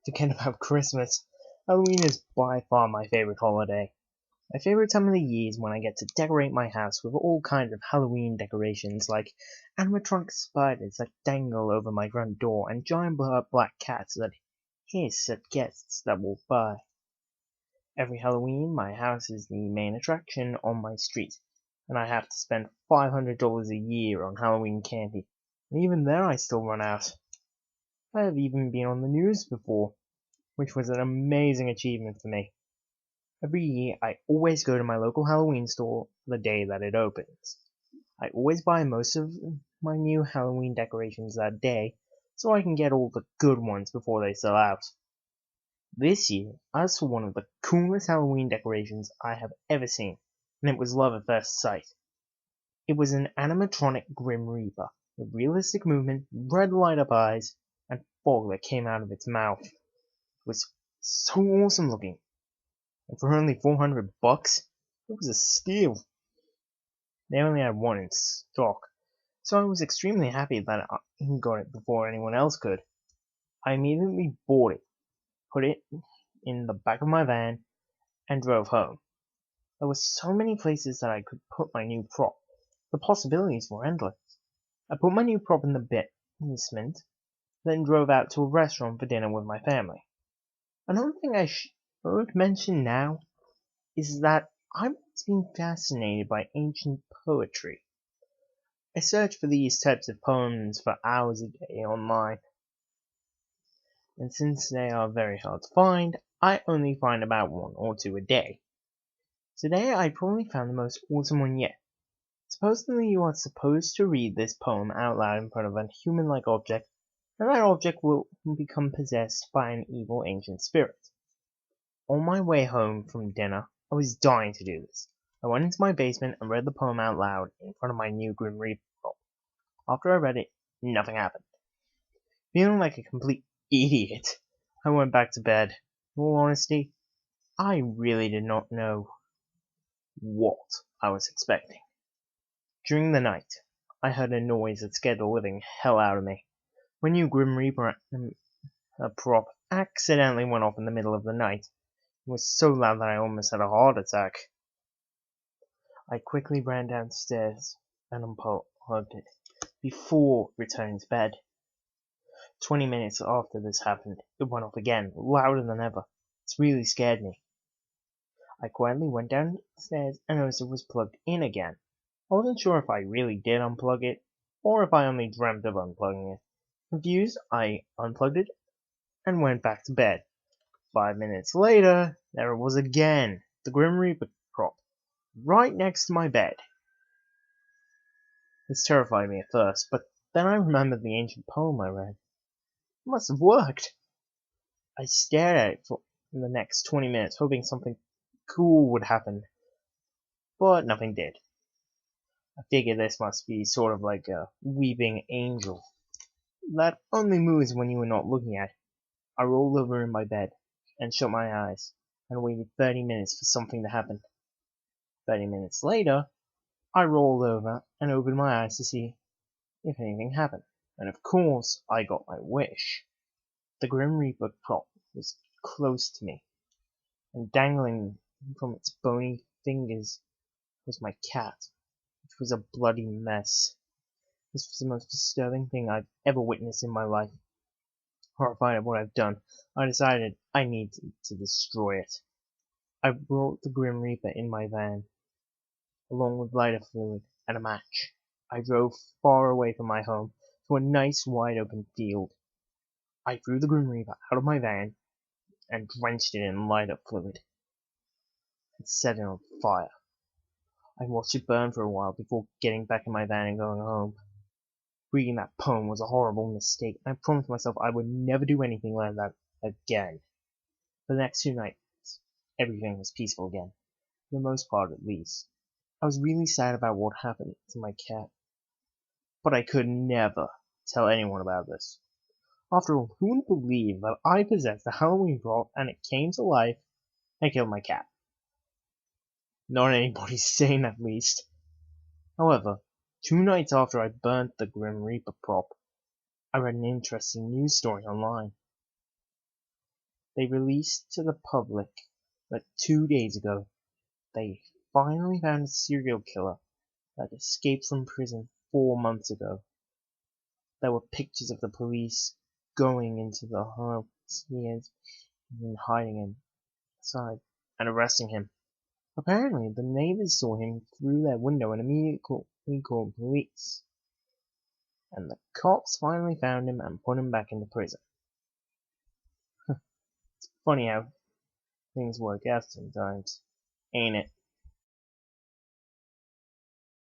Forget about Christmas. Halloween is by far my favorite holiday. My favorite time of the year is when I get to decorate my house with all kinds of Halloween decorations like animatronic spiders that dangle over my front door and giant black cats that hiss at guests that walk by. Every Halloween, my house is the main attraction on my street, and I have to spend $500 a year on Halloween candy. And even then I still run out. I have even been on the news before, which was an amazing achievement for me. Every year, I always go to my local Halloween store the day that it opens. I always buy most of my new Halloween decorations that day, so I can get all the good ones before they sell out. This year, I saw one of the coolest Halloween decorations I have ever seen, and it was love at first sight. It was an animatronic Grim Reaper, with realistic movement, red light-up eyes, and fog that came out of its mouth. It was so awesome looking, and for only $400, it was a steal. They only had one in stock, so I was extremely happy that I got it before anyone else could. I immediately bought it, put it in the back of my van, and drove home. There were so many places that I could put my new prop. The possibilities were endless. I put my new prop in the basement, then drove out to a restaurant for dinner with my family. Another thing I should mention now is that I've been fascinated by ancient poetry. I search for these types of poems for hours a day online, and since they are very hard to find, I only find about one or two a day. Today I probably found the most awesome one yet. Supposedly you are supposed to read this poem out loud in front of a human-like object, and that object will become possessed by an evil ancient spirit. On my way home from dinner, I was dying to do this. I went into my basement and read the poem out loud in front of my new Grim Reaper. After I read it, nothing happened. Feeling like a complete idiot, I went back to bed. In all honesty, I really did not know what I was expecting. During the night, I heard a noise that scared the living hell out of me. My new Grim Reaper prop accidentally went off in the middle of the night. It was so loud that I almost had a heart attack. I quickly ran downstairs and unplugged it before returning to bed. 20 minutes after this happened, it went off again, louder than ever. It really scared me. I quietly went downstairs and noticed it was plugged in again. I wasn't sure if I really did unplug it, or if I only dreamt of unplugging it. Confused, I unplugged it and went back to bed. 5 minutes later, there it was again, the Grim Reaper prop, right next to my bed. This terrified me at first, but then I remembered the ancient poem I read. It must have worked. I stared at it for the next 20 minutes, hoping something cool would happen, but nothing did. I figured this must be sort of like a weeping angel that only moves when you are not looking at it. I rolled over in my bed and shut my eyes and waited 30 minutes for something to happen. 30 minutes later, I rolled over and opened my eyes to see if anything happened, and of course I got my wish. The Grim Reaper prop was close to me, and dangling from its bony fingers was my cat, which was a bloody mess. This was the most disturbing thing I've ever witnessed in my life. Horrified at what I've done, I decided I needed to destroy it. I brought the Grim Reaper in my van, along with lighter fluid and a match. I drove far away from my home to a nice wide open field. I threw the Grim Reaper out of my van and drenched it in lighter fluid and set it on fire. I watched it burn for a while before getting back in my van and going home. Reading that poem was a horrible mistake, and I promised myself I would never do anything like that again. For the next 2 nights, everything was peaceful again, for the most part at least. I was really sad about what happened to my cat, but I could never tell anyone about this. After all, who would believe that I possessed a Halloween prop and it came to life and killed my cat? Not anybody sane, at least. However, 2 nights after I burnt the Grim Reaper prop, I read an interesting news story online. They released to the public that 2 days ago they finally found a serial killer that escaped from prison 4 months ago. There were pictures of the police going into the house he had been hiding inside and arresting him. Apparently, the neighbors saw him through their window and immediately called police. And the cops finally found him and put him back into prison. Funny how things work out sometimes, ain't it?